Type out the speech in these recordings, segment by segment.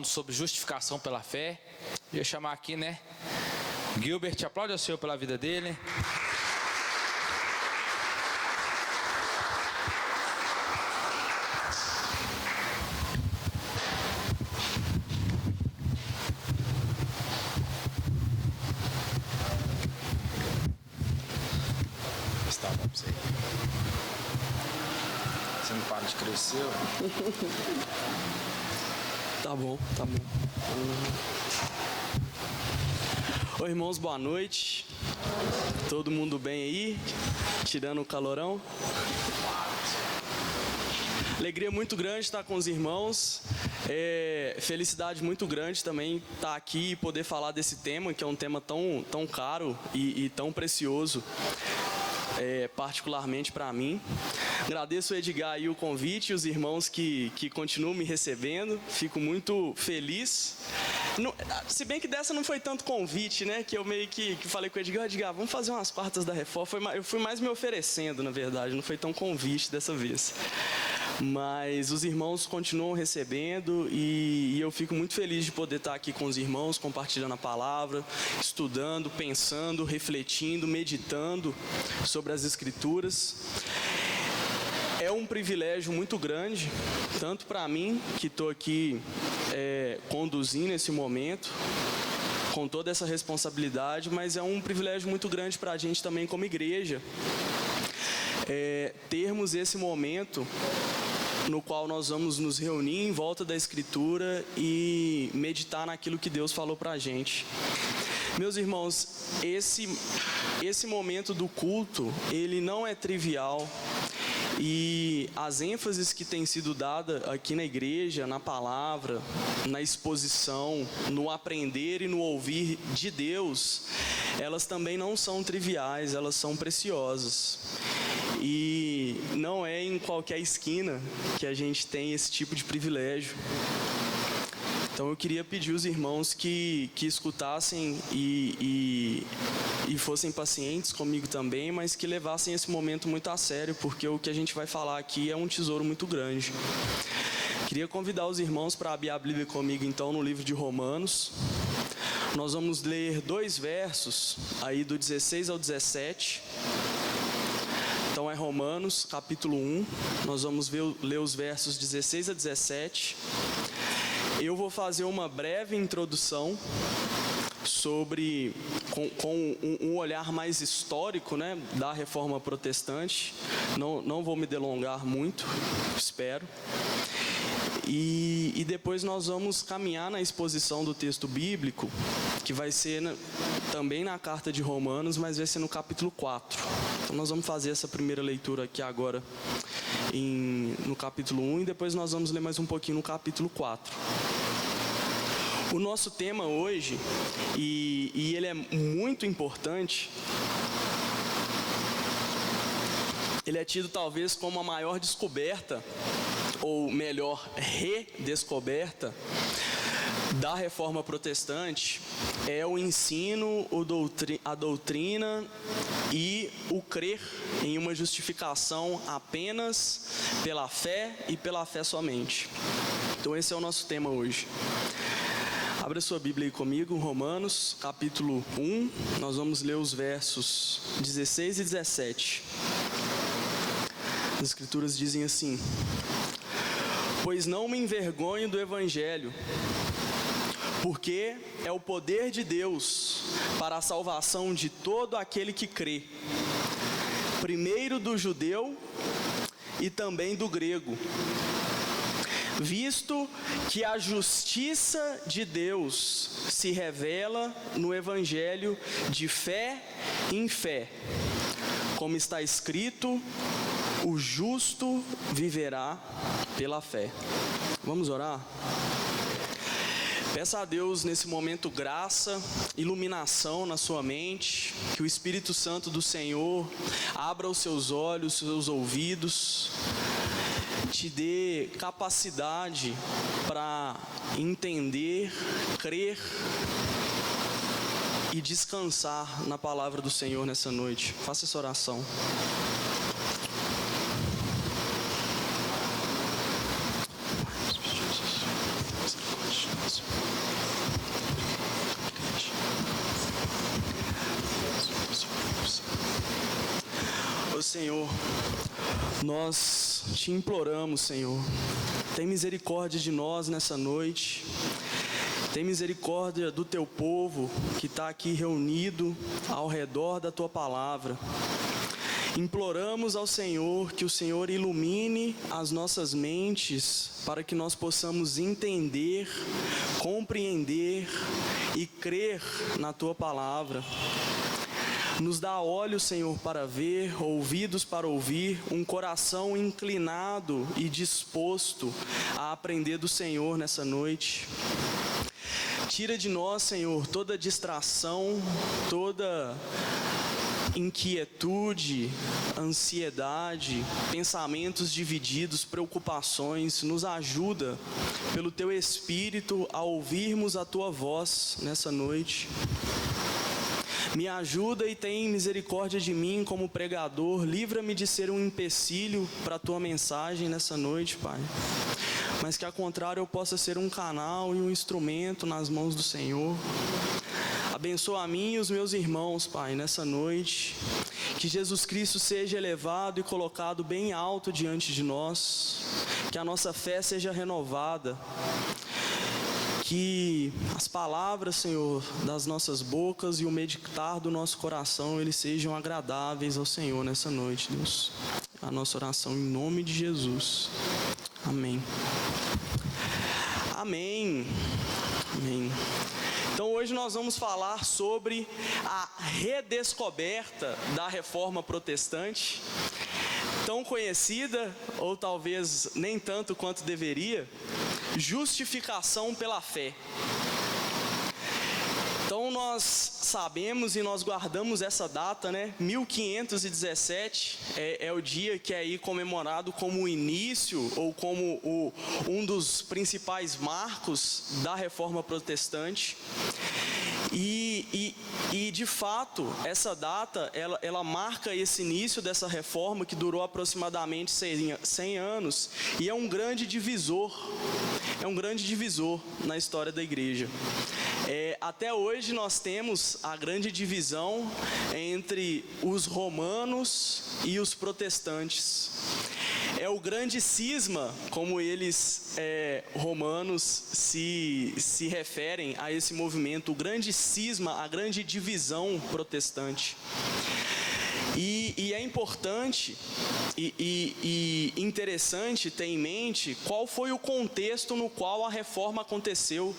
sobre justificação pela fé. Eu ia chamar aqui, né? Gilbert, aplaude ao Senhor pela vida dele. Está bom pra você. Você não para de crescer, Tá bom. Oi, irmãos, boa noite. Todo mundo bem aí? Tirando o calorão? Alegria muito grande estar com os irmãos. Felicidade muito grande também estar aqui e poder falar desse tema, que é um tema tão caro e tão precioso, particularmente para mim. Agradeço o Edgar e o convite, os irmãos que continuam me recebendo. Fico muito feliz. Se bem que dessa não foi tanto convite, né? Que eu meio que falei com o Edgar, vamos fazer umas quartas da reforma. Eu fui mais me oferecendo, na verdade, não foi tão convite dessa vez. Mas os irmãos continuam recebendo e eu fico muito feliz de poder estar aqui com os irmãos, compartilhando a palavra, estudando, pensando, refletindo, meditando sobre as Escrituras. É um privilégio muito grande, tanto para mim, que estou aqui conduzindo esse momento, com toda essa responsabilidade, mas é um privilégio muito grande para a gente também como igreja, termos esse momento no qual nós vamos nos reunir em volta da Escritura e meditar naquilo que Deus falou para a gente. Meus irmãos, esse momento do culto, ele não é trivial. E as ênfases que têm sido dadas aqui na igreja, na palavra, na exposição, no aprender e no ouvir de Deus, elas também não são triviais, elas são preciosas. E não é em qualquer esquina que a gente tem esse tipo de privilégio. Então eu queria pedir aos irmãos que escutassem e fossem pacientes comigo também, mas que levassem esse momento muito a sério, porque o que a gente vai falar aqui é um tesouro muito grande. Queria convidar os irmãos para abrir a Bíblia comigo então no livro de Romanos. Nós vamos ler 2 versos aí do 16 ao 17. Então é Romanos capítulo 1, nós vamos ler os versos 16 a 17. Eu vou fazer uma breve introdução com um olhar mais histórico, né, da Reforma Protestante. Não vou me delongar muito, espero. E depois nós vamos caminhar na exposição do texto bíblico, que vai ser também na carta de Romanos, mas vai ser no capítulo 4. Então nós vamos fazer essa primeira leitura aqui agora no capítulo 1 e depois nós vamos ler mais um pouquinho no capítulo 4. O nosso tema hoje, e ele é muito importante, ele é tido talvez como a maior descoberta, ou melhor, redescoberta da Reforma Protestante, é o ensino, a doutrina e o crer em uma justificação apenas pela fé e pela fé somente. Então esse é o nosso tema hoje. Abra sua Bíblia aí comigo, Romanos, capítulo 1. Nós vamos ler os versos 16 e 17. As Escrituras dizem assim: Pois não me envergonho do Evangelho, porque é o poder de Deus para a salvação de todo aquele que crê, primeiro do judeu e também do grego. Visto que a justiça de Deus se revela no Evangelho de fé em fé, como está escrito, o justo viverá pela fé. Vamos orar? Peça a Deus nesse momento graça, iluminação na sua mente, que o Espírito Santo do Senhor abra os seus olhos, os seus ouvidos, te dê capacidade para entender, crer e descansar na palavra do Senhor nessa noite. Faça essa oração. Senhor, nós te imploramos, Senhor, tem misericórdia de nós nessa noite, tem misericórdia do teu povo que está aqui reunido ao redor da tua palavra. Imploramos ao Senhor que o Senhor ilumine as nossas mentes para que nós possamos entender, compreender e crer na tua palavra. Nos dá olhos, Senhor, para ver, ouvidos para ouvir, um coração inclinado e disposto a aprender do Senhor nessa noite. Tira de nós, Senhor, toda distração, toda inquietude, ansiedade, pensamentos divididos, preocupações. Nos ajuda, pelo teu Espírito, a ouvirmos a tua voz nessa noite. Me ajuda e tem misericórdia de mim como pregador. Livra-me de ser um empecilho para a tua mensagem nessa noite, Pai. Mas que, ao contrário, eu possa ser um canal e um instrumento nas mãos do Senhor. Abençoa a mim e os meus irmãos, Pai, nessa noite. Que Jesus Cristo seja elevado e colocado bem alto diante de nós. Que a nossa fé seja renovada. Que as palavras, Senhor, das nossas bocas e o meditar do nosso coração, eles sejam agradáveis ao Senhor nessa noite, Deus. A nossa oração em nome de Jesus. Amém. Amém. Amém. Então hoje nós vamos falar sobre a redescoberta da Reforma Protestante, tão conhecida, ou talvez nem tanto quanto deveria, justificação pela fé. Então nós sabemos e nós guardamos essa data, né? 1517 é o dia que é aí comemorado como o início ou como um dos principais marcos da Reforma Protestante. E de fato, essa data, ela marca esse início dessa reforma que durou aproximadamente 100 anos e é um grande divisor na história da igreja. Até hoje nós temos a grande divisão entre os romanos e os protestantes. É o grande cisma, como eles romanos se referem a esse movimento, o grande cisma, a grande divisão protestante. E é importante e interessante ter em mente qual foi o contexto no qual a reforma aconteceu.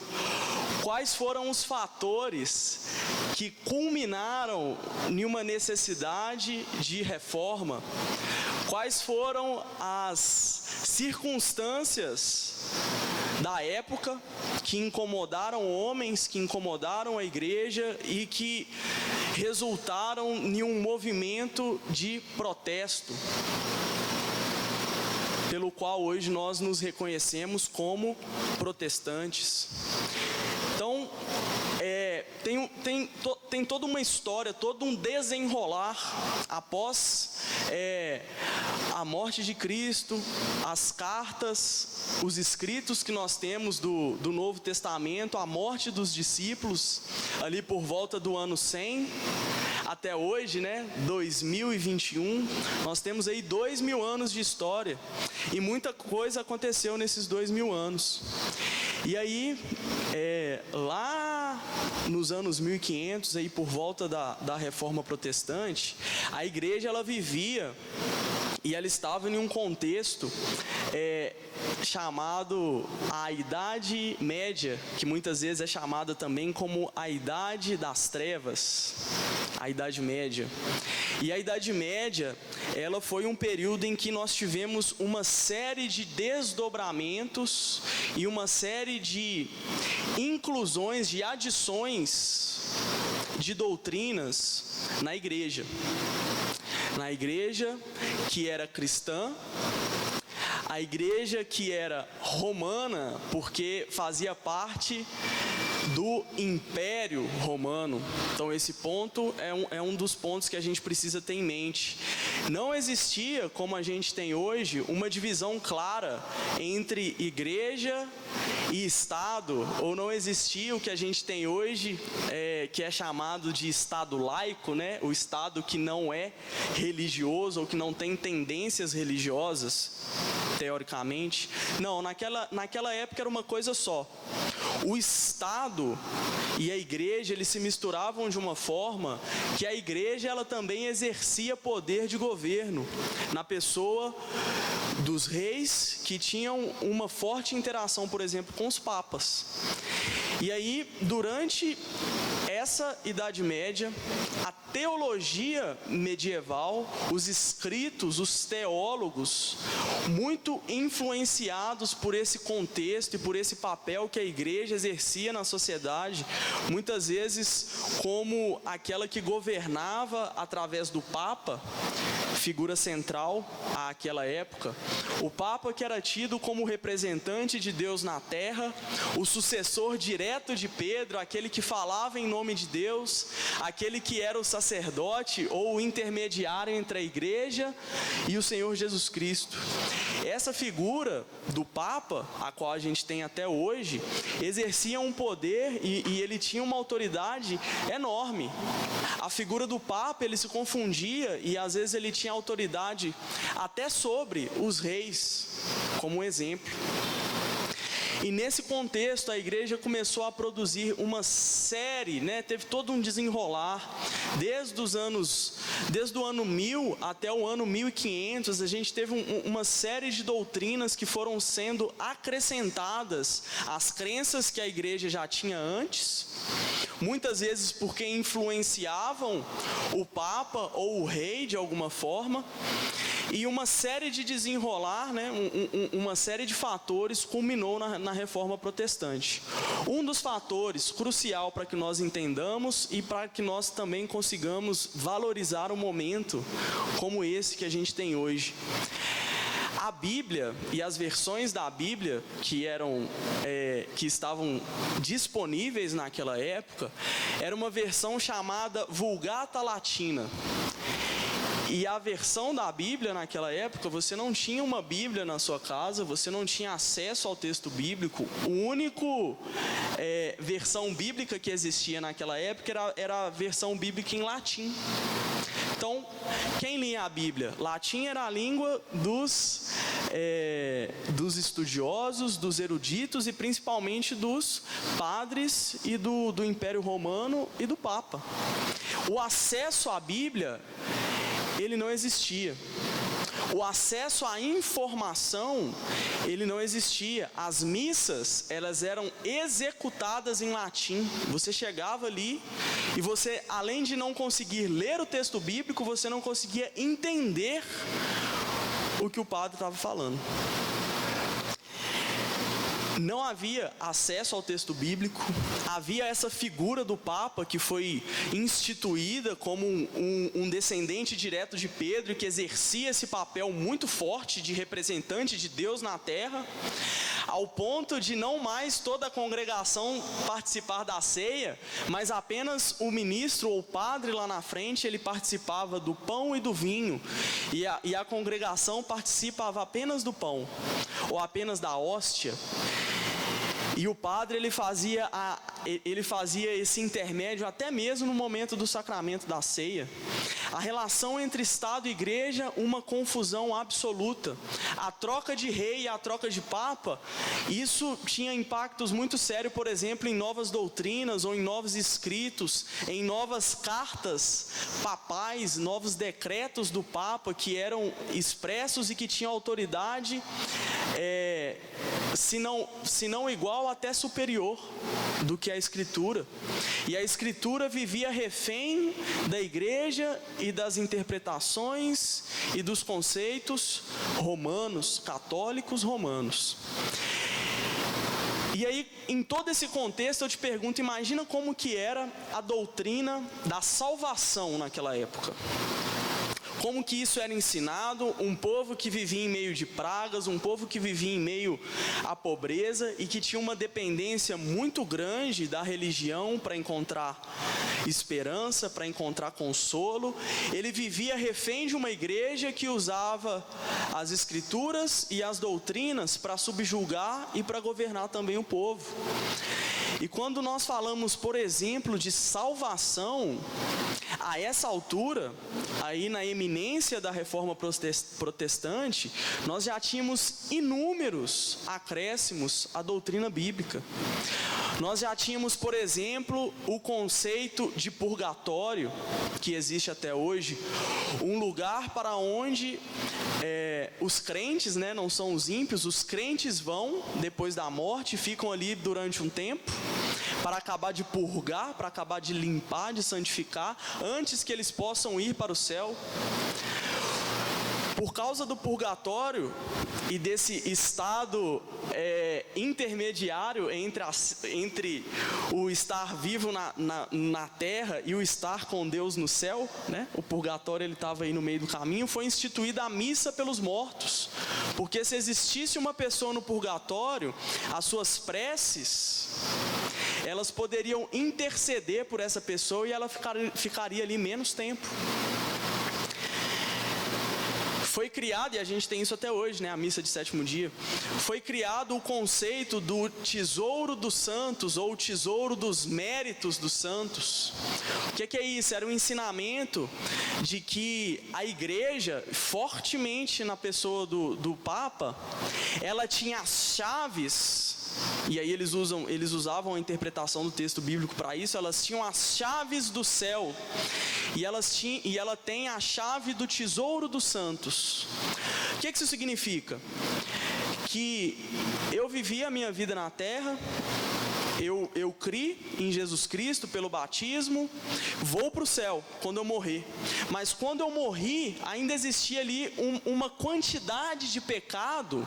Quais foram os fatores que culminaram em uma necessidade de reforma? Quais foram as circunstâncias da época que incomodaram homens, que incomodaram a igreja e que resultaram em um movimento de protesto, pelo qual hoje nós nos reconhecemos como protestantes. Então, tem toda uma história, todo um desenrolar após a morte de Cristo, as cartas, os escritos que nós temos do Novo Testamento, a morte dos discípulos, ali por volta do ano 100, até hoje, né, 2021, nós temos aí 2000 anos de história, e muita coisa aconteceu nesses 2000 anos. E aí, lá nos anos 1500, aí por volta da Reforma Protestante, a igreja ela vivia e ela estava em um contexto chamado a Idade Média, que muitas vezes é chamada também como a Idade das Trevas, a Idade Média. E a Idade Média, ela foi um período em que nós tivemos uma série de desdobramentos e uma série de inclusões, de adições de doutrinas na igreja. Na igreja que era cristã, a igreja que era romana, porque fazia parte do Império Romano. Então esse ponto é um dos pontos que a gente precisa ter em mente. Não existia, como a gente tem hoje, uma divisão clara entre igreja e Estado, ou não existia o que a gente tem hoje, que é chamado de Estado laico, né? O Estado que não é religioso ou que não tem tendências religiosas, teoricamente. Não, naquela época era uma coisa só. O Estado e a igreja, eles se misturavam de uma forma que a igreja, ela também exercia poder de governo na pessoa dos reis, que tinham uma forte interação, por exemplo, com os papas. E aí, durante essa Idade Média, a teologia medieval, os escritos, os teólogos, muito influenciados por esse contexto e por esse papel que a igreja exercia na sociedade, muitas vezes como aquela que governava através do Papa, figura central àquela época. O Papa, que era tido como representante de Deus na terra, o sucessor direto de Pedro, aquele que falava em nome de Deus, aquele que era o sacerdote ou o intermediário entre a igreja e o Senhor Jesus Cristo. Essa figura do Papa, a qual a gente tem até hoje, exercia um poder e ele tinha uma autoridade enorme. A figura do Papa, ele se confundia e às vezes ele tinha autoridade até sobre os reis, como um exemplo. E nesse contexto a igreja começou a produzir uma série, teve todo um desenrolar, desde o ano 1000 até o ano 1500, a gente teve uma série de doutrinas que foram sendo acrescentadas às crenças que a igreja já tinha antes, muitas vezes porque influenciavam o Papa ou o rei de alguma forma, e uma série de desenrolar, uma série de fatores culminou na Reforma Protestante. Um dos fatores crucial para que nós entendamos e para que nós também consigamos valorizar um momento como esse que a gente tem hoje. A Bíblia e as versões da Bíblia que estavam disponíveis naquela época, era uma versão chamada Vulgata Latina. E a versão da Bíblia naquela época, você não tinha uma Bíblia na sua casa, você não tinha acesso ao texto bíblico. O único versão bíblica que existia naquela época era a versão bíblica em latim. Então, quem lia a Bíblia? Latim era a língua dos estudiosos, dos eruditos e principalmente dos padres e do Império Romano e do Papa. O acesso à Bíblia, ele não existia. O acesso à informação, ele não existia. As missas, elas eram executadas em latim. Você chegava ali e você, além de não conseguir ler o texto bíblico, você não conseguia entender o que o padre estava falando. Não havia acesso ao texto bíblico, havia essa figura do Papa que foi instituída como um descendente direto de Pedro, que exercia esse papel muito forte de representante de Deus na terra, ao ponto de não mais toda a congregação participar da ceia, mas apenas o ministro ou o padre lá na frente, ele participava do pão e do vinho, e a congregação participava apenas do pão, ou apenas da hóstia. E o padre, ele fazia esse intermédio até mesmo no momento do sacramento da ceia. A relação entre Estado e Igreja, uma confusão absoluta. A troca de rei e a troca de papa, isso tinha impactos muito sérios, por exemplo, em novas doutrinas ou em novos escritos, em novas cartas papais, novos decretos do Papa que eram expressos e que tinham autoridade, se não igual, até superior do que a Escritura. E a Escritura vivia refém da igreja e das interpretações e dos conceitos romanos, católicos romanos. E aí, em todo esse contexto, eu te pergunto, imagina como que era a doutrina da salvação naquela época. como que isso era ensinado, um povo que vivia em meio de pragas, um povo que vivia em meio à pobreza e que tinha uma dependência muito grande da religião para encontrar esperança, para encontrar consolo. Ele vivia refém de uma igreja que usava as escrituras e as doutrinas para subjugar e para governar também o povo. E quando nós falamos, por exemplo, de salvação, a essa altura, aí na eminência da reforma protestante, nós já tínhamos inúmeros acréscimos à doutrina bíblica. Nós já tínhamos, por exemplo, o conceito de purgatório, que existe até hoje, um lugar para onde os crentes, né, não são os ímpios, os crentes vão depois da morte, ficam ali durante um tempo, para acabar de purgar, para acabar de limpar, de santificar, antes que eles possam ir para o céu. Por causa do purgatório e desse estado intermediário entre o estar vivo na terra e o estar com Deus no céu, né? O purgatório ele estava aí no meio do caminho, foi instituída a missa pelos mortos, porque se existisse uma pessoa no purgatório, as suas preces, elas poderiam interceder por essa pessoa e ela ficaria ali menos tempo. Foi criado, e a gente tem isso até hoje, né, a missa de sétimo dia, foi criado o conceito do tesouro dos santos, ou tesouro dos méritos dos santos. O que é isso? Era um ensinamento de que a igreja, fortemente na pessoa do Papa, ela tinha as chaves. E aí eles usavam a interpretação do texto bíblico para isso. Elas tinham as chaves do céu e ela tem a chave do tesouro dos santos. O que isso significa? Que eu vivi a minha vida na terra, eu criei em Jesus Cristo pelo batismo, vou para o céu quando eu morrer. Mas quando eu morri, ainda existia ali uma quantidade de pecado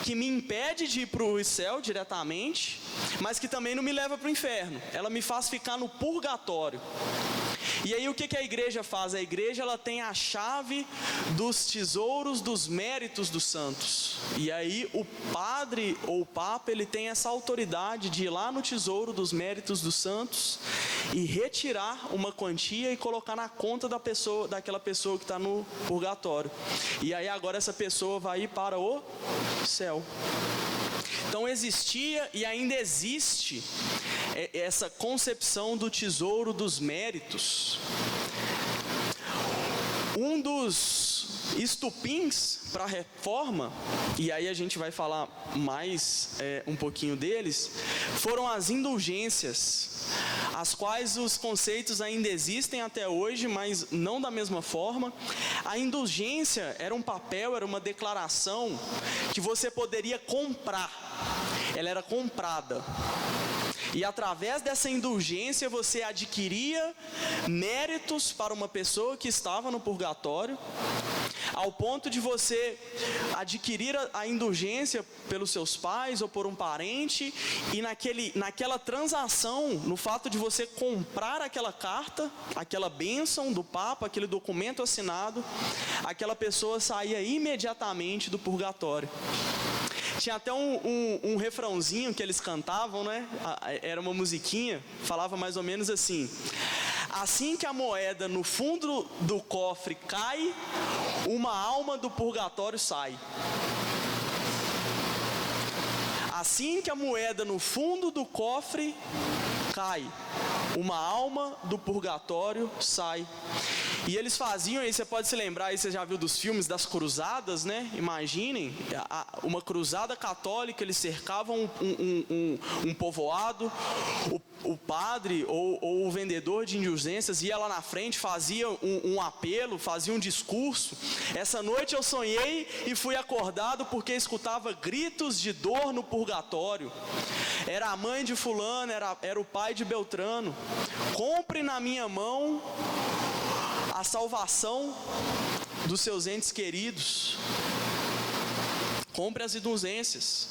que me impede de ir para o céu diretamente, mas que também não me leva para o inferno. Ela me faz ficar no purgatório. E aí o que a igreja faz? A igreja ela tem a chave dos tesouros dos méritos dos santos. E aí o padre ou o papa ele tem essa autoridade de ir lá no tesouro dos méritos dos santos e retirar uma quantia e colocar na conta daquela pessoa que está no purgatório. E aí agora essa pessoa vai ir para o céu. Então existia e ainda existe essa concepção do tesouro dos méritos. Um dos estupins para a reforma, e aí a gente vai falar mais um pouquinho deles, foram as indulgências, as quais os conceitos ainda existem até hoje, mas não da mesma forma. A indulgência era um papel, era uma declaração que você poderia comprar, ela era comprada. E através dessa indulgência você adquiria méritos para uma pessoa que estava no purgatório, ao ponto de você adquirir a indulgência pelos seus pais ou por um parente, e naquela transação, no fato de você comprar aquela carta, aquela bênção do Papa, aquele documento assinado, aquela pessoa saía imediatamente do purgatório. Tinha até um refrãozinho que eles cantavam, né? Era uma musiquinha, falava mais ou menos assim: assim que a moeda no fundo do cofre cai, uma alma do purgatório sai. Assim que a moeda no fundo do cofre cai, uma alma do purgatório sai. E eles faziam, aí você pode se lembrar, aí você já viu dos filmes das cruzadas, né? Imaginem, uma cruzada católica, eles cercavam um povoado, o padre ou o vendedor de indulgências ia lá na frente, fazia um apelo, fazia um discurso. Essa noite eu sonhei e fui acordado porque escutava gritos de dor no purgatório. Era a mãe de fulano, era o pai de Beltrano. Compre na minha mão a salvação dos seus entes queridos. Compre as indulgências.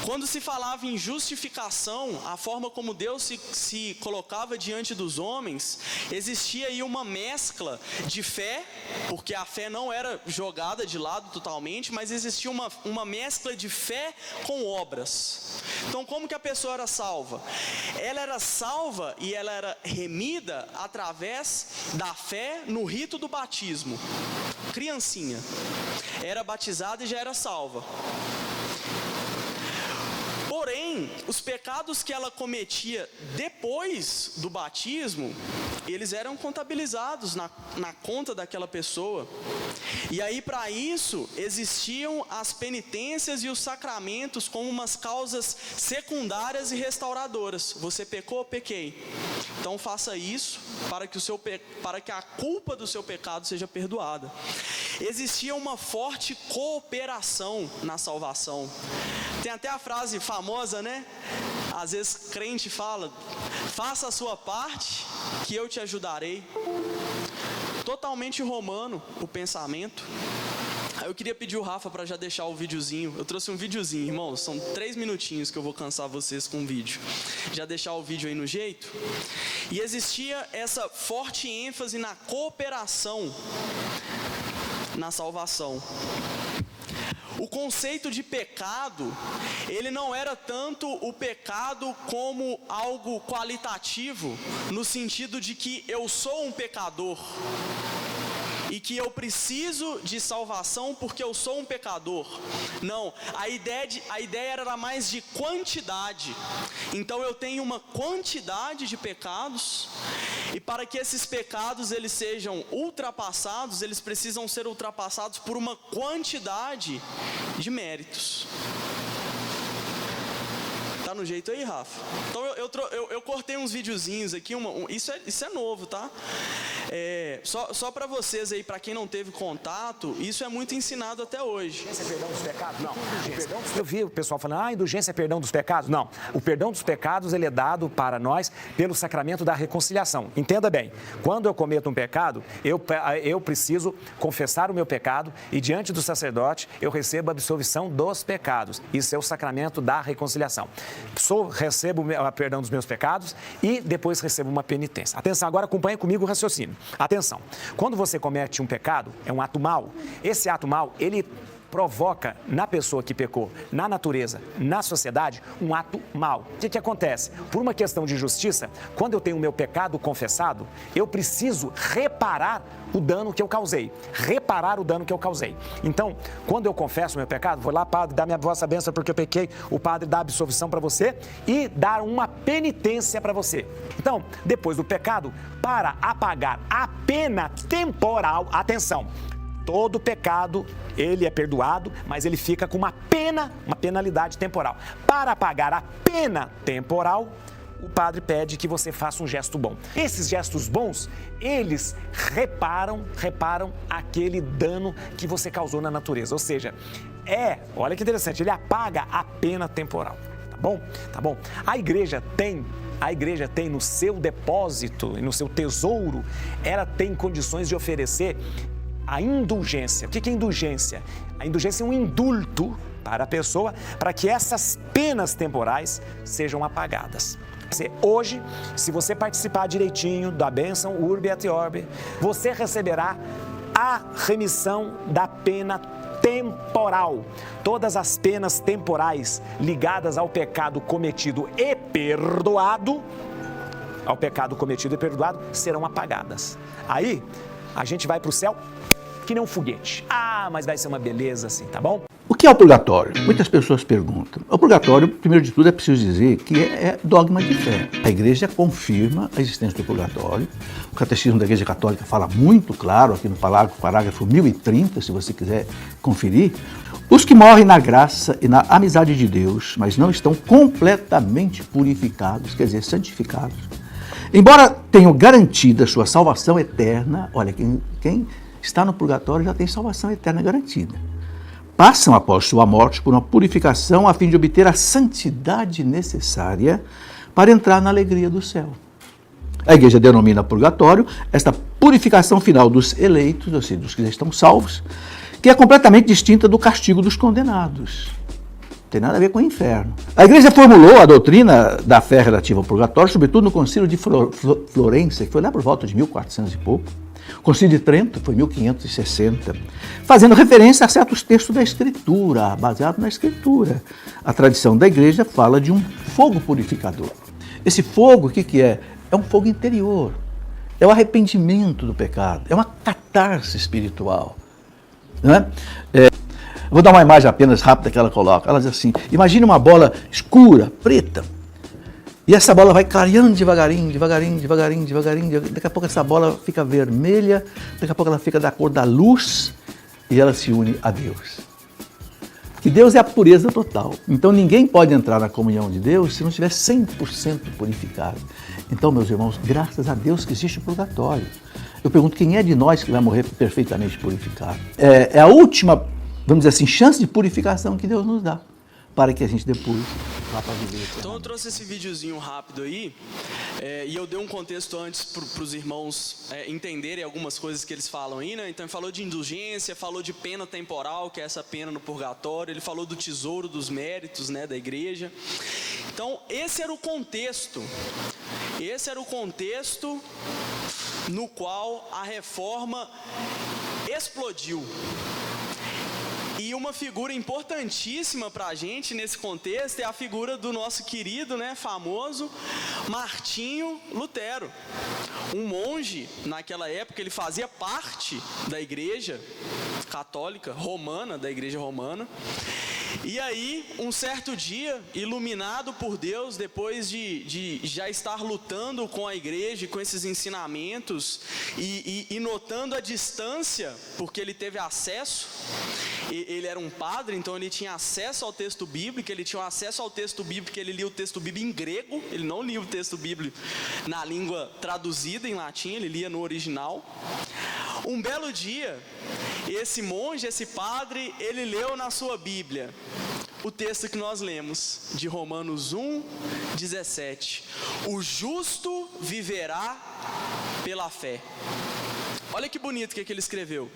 Quando se falava em justificação, a forma como Deus se colocava diante dos homens, existia aí uma mescla de fé, porque a fé não era jogada de lado totalmente, mas existia uma mescla de fé com obras. Então, como que a pessoa era salva? Ela era salva e ela era remida através da fé no rito do batismo. Criancinha era batizada e já era salva. Porém, os pecados que ela cometia depois do batismo, eles eram contabilizados na conta daquela pessoa. E aí, para isso, existiam as penitências e os sacramentos como umas causas secundárias e restauradoras. Você pecou? Pequei. Então faça isso para que a culpa do seu pecado seja perdoada. Existia uma forte cooperação na salvação. Tem até a frase famosa, né? Às vezes crente fala: faça a sua parte que eu te ajudarei. Totalmente romano o pensamento. Aí eu queria pedir o Rafa para já deixar o videozinho. Eu trouxe um videozinho, irmãos. São 3 minutinhos que eu vou cansar vocês com o vídeo. Já deixar o vídeo aí no jeito. E existia essa forte ênfase na cooperação na salvação. O conceito de pecado, ele não era tanto o pecado como algo qualitativo, no sentido de que eu sou um pecador e que eu preciso de salvação porque eu sou um pecador. Não, a ideia era mais de quantidade. Então eu tenho uma quantidade de pecados, e para que esses pecados eles sejam ultrapassados, eles precisam ser ultrapassados por uma quantidade de méritos. Tá no jeito aí, Rafa? Então eu cortei uns videozinhos aqui, isso é novo, tá? Só para vocês aí, para quem não teve contato, isso é muito ensinado até hoje. Indulgência é perdão dos pecados? Não. Eu vi o pessoal falando, indulgência é perdão dos pecados? Não. O perdão dos pecados, ele é dado para nós pelo sacramento da reconciliação. Entenda bem, quando eu cometo um pecado, eu preciso confessar o meu pecado e diante do sacerdote eu recebo a absolvição dos pecados. Isso é o sacramento da reconciliação. Recebo o perdão dos meus pecados e depois recebo uma penitência. Atenção, agora acompanhe comigo o raciocínio. Atenção, quando você comete um pecado, é um ato mau. Esse ato mau, ele provoca na pessoa que pecou, na natureza, na sociedade, um ato mau. O que acontece? Por uma questão de justiça, quando eu tenho o meu pecado confessado, eu preciso reparar o dano que eu causei. Reparar o dano que eu causei. Então, quando eu confesso o meu pecado, vou lá, padre, dá minha vossa bênção porque eu pequei, o padre dá a absolvição para você e dá uma penitência para você. Então, depois do pecado, para apagar a pena temporal, atenção, todo pecado, ele é perdoado, mas ele fica com uma penalidade temporal. Para pagar a pena temporal, o padre pede que você faça um gesto bom. Esses gestos bons, eles reparam aquele dano que você causou na natureza. Ou seja, olha que interessante, ele apaga a pena temporal. Tá bom? Tá bom. A igreja tem no seu depósito e no seu tesouro, ela tem condições de oferecer a indulgência. O que é indulgência? A indulgência é um indulto para a pessoa, para que essas penas temporais sejam apagadas. Hoje, se você participar direitinho da bênção Urbi et Orbi, você receberá a remissão da pena temporal. Todas as penas temporais ligadas ao pecado cometido e perdoado, serão apagadas. Aí, a gente vai para o céu que nem um foguete. Mas vai ser uma beleza assim, tá bom? O que é o purgatório? Muitas pessoas perguntam. O purgatório, primeiro de tudo, é preciso dizer que é dogma de fé. A Igreja confirma a existência do purgatório. O Catecismo da Igreja Católica fala muito claro, aqui no parágrafo 1030, se você quiser conferir. Os que morrem na graça e na amizade de Deus, mas não estão completamente purificados, quer dizer, santificados, embora tenham garantida sua salvação eterna, olha, quem está no purgatório já tem salvação eterna garantida. Passam após sua morte por uma purificação a fim de obter a santidade necessária para entrar na alegria do céu. A Igreja denomina purgatório esta purificação final dos eleitos, ou seja, dos que já estão salvos, que é completamente distinta do castigo dos condenados. tem nada a ver com o inferno. A igreja formulou a doutrina da fé relativa ao purgatório, sobretudo no concílio de Florença, que foi lá por volta de 1400 e pouco. O concílio de Trento foi 1560, fazendo referência a certos textos da Escritura, baseado na Escritura. A tradição da igreja fala de um fogo purificador. Esse fogo, o que é? É um fogo interior, é o arrependimento do pecado, é uma catarse espiritual. Não é? Vou dar uma imagem apenas rápida que ela coloca. Ela diz assim, imagine uma bola escura, preta, e essa bola vai clareando devagarinho, daqui a pouco essa bola fica vermelha, daqui a pouco ela fica da cor da luz e ela se une a Deus. Que Deus é a pureza total. Então ninguém pode entrar na comunhão de Deus se não estiver 100% purificado. Então, meus irmãos, graças a Deus que existe o purgatório. Eu pergunto, quem é de nós que vai morrer perfeitamente purificado? É a última, vamos dizer assim, chance de purificação que Deus nos dá, para que a gente depois vá para viver. Então eu trouxe esse videozinho rápido aí, e eu dei um contexto antes para os irmãos entenderem algumas coisas que eles falam aí, né? Então ele falou de indulgência, falou de pena temporal, que é essa pena no purgatório, ele falou do tesouro dos méritos, né, da igreja. Então esse era o contexto no qual a reforma explodiu. E uma figura importantíssima para a gente nesse contexto é a figura do nosso querido, né, famoso Martinho Lutero. Um monge, naquela época, ele fazia parte da igreja católica romana, da igreja romana. E aí, um certo dia, iluminado por Deus, depois de já estar lutando com a igreja, com esses ensinamentos, e notando a distância, porque ele teve acesso, ele era um padre, então ele tinha acesso ao texto bíblico, ele lia o texto bíblico em grego, ele não lia o texto bíblico na língua traduzida em latim, ele lia no original. Um belo dia, esse monge, esse padre, ele leu na sua Bíblia o texto que nós lemos, de Romanos 1:17. O justo viverá pela fé. Olha que bonito que ele escreveu.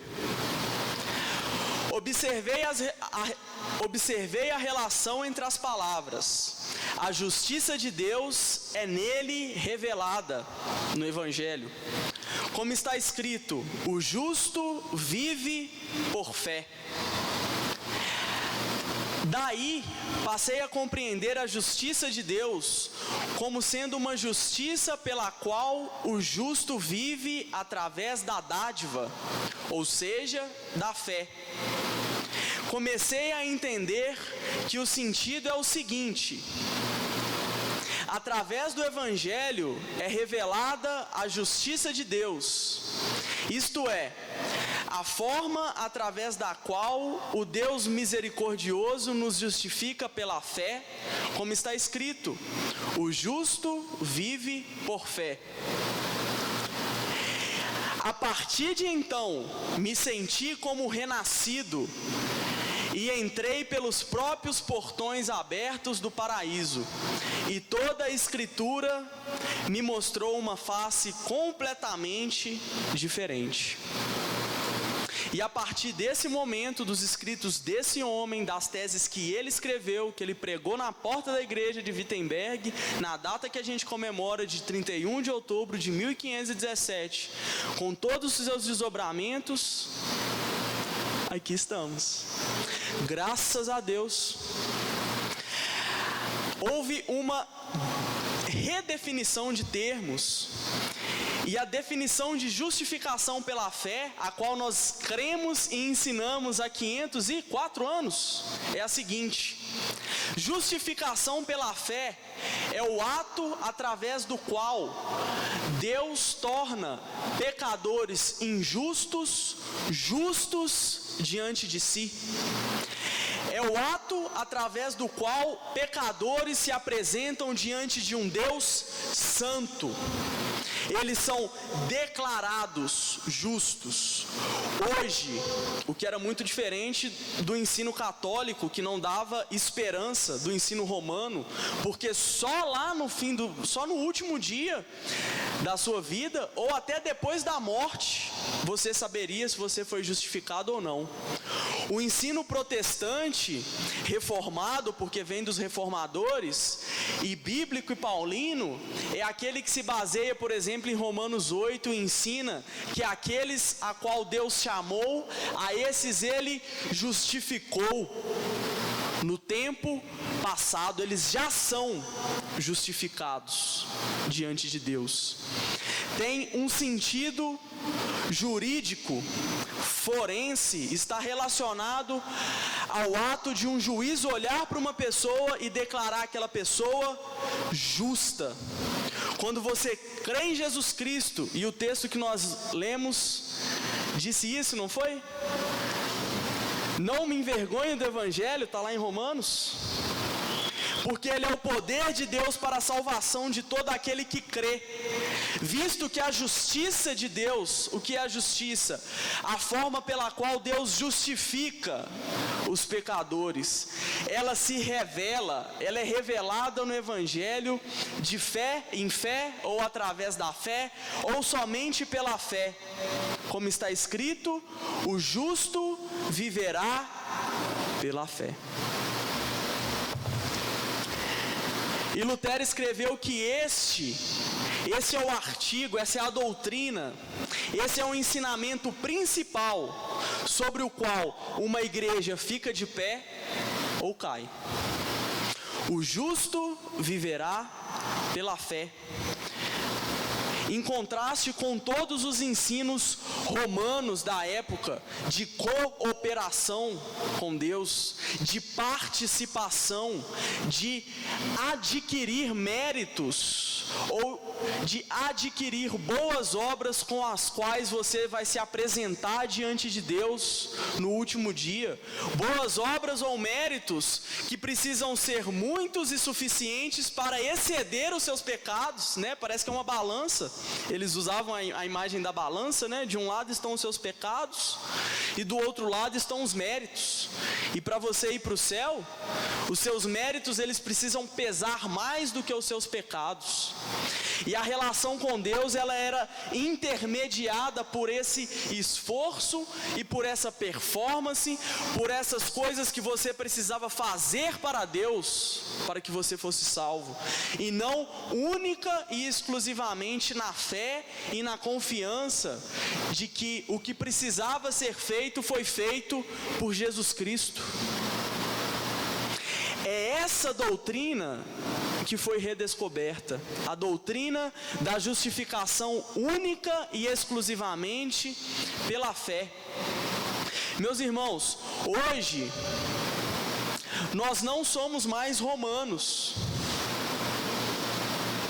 Observei a relação entre as palavras. A justiça de Deus é nele revelada, no Evangelho. Como está escrito, o justo vive por fé. Daí, passei a compreender a justiça de Deus como sendo uma justiça pela qual o justo vive através da dádiva, ou seja, da fé. Comecei a entender que o sentido é o seguinte: através do Evangelho é revelada a justiça de Deus, isto é, a forma através da qual o Deus misericordioso nos justifica pela fé, como está escrito, o justo vive por fé. A partir de então, me senti como renascido e entrei pelos próprios portões abertos do paraíso, e toda a Escritura me mostrou uma face completamente diferente. E a partir desse momento, dos escritos desse homem, das teses que ele escreveu, que ele pregou na porta da igreja de Wittenberg, na data que a gente comemora de 31 de outubro de 1517, com todos os seus desdobramentos, aqui estamos. Graças a Deus. Houve uma redefinição de termos, e a definição de justificação pela fé, a qual nós cremos e ensinamos há 504 anos, é a seguinte: justificação pela fé é o ato através do qual Deus torna pecadores injustos, justos diante de si. É o ato através do qual pecadores se apresentam diante de um Deus santo. Eles são declarados justos. Hoje, o que era muito diferente do ensino católico, que não dava esperança, do ensino romano, porque só lá no só no último dia da sua vida, ou até depois da morte, você saberia se você foi justificado ou não. O ensino protestante, reformado, porque vem dos reformadores, e bíblico e paulino, é aquele que se baseia, por exemplo, em Romanos 8, e ensina que aqueles a qual Deus chamou, a esses ele justificou. No tempo passado, eles já são justificados diante de Deus. Tem um sentido jurídico, forense, está relacionado ao ato de um juiz olhar para uma pessoa e declarar aquela pessoa justa. Quando você crê em Jesus Cristo, e o texto que nós lemos disse isso, não foi? Não me envergonho do Evangelho, está lá em Romanos, porque ele é o poder de Deus para a salvação de todo aquele que crê, visto que a justiça de Deus, o que é a justiça? A forma pela qual Deus justifica os pecadores, ela se revela, ela é revelada no Evangelho de fé em fé, ou através da fé, ou somente pela fé, como está escrito, o justo viverá pela fé. E Lutero escreveu que esse é o artigo, essa é a doutrina, esse é o ensinamento principal sobre o qual uma igreja fica de pé ou cai. O justo viverá pela fé. Em contraste com todos os ensinos romanos da época, de cooperação com Deus, de participação, de adquirir méritos, ou de adquirir boas obras com as quais você vai se apresentar diante de Deus no último dia. Boas obras ou méritos que precisam ser muitos e suficientes para exceder os seus pecados, né? Parece que é uma balança. Eles usavam a imagem da balança, né? De um lado estão os seus pecados e do outro lado estão os méritos. E para você ir para o céu, os seus méritos eles precisam pesar mais do que os seus pecados. E a relação com Deus ela era intermediada por esse esforço e por essa performance, por essas coisas que você precisava fazer para Deus, para que você fosse salvo, e não única e exclusivamente na fé e na confiança de que o que precisava ser feito foi feito por Jesus Cristo. É essa doutrina que foi redescoberta, a doutrina da justificação única e exclusivamente pela fé. Meus irmãos, hoje nós não somos mais romanos.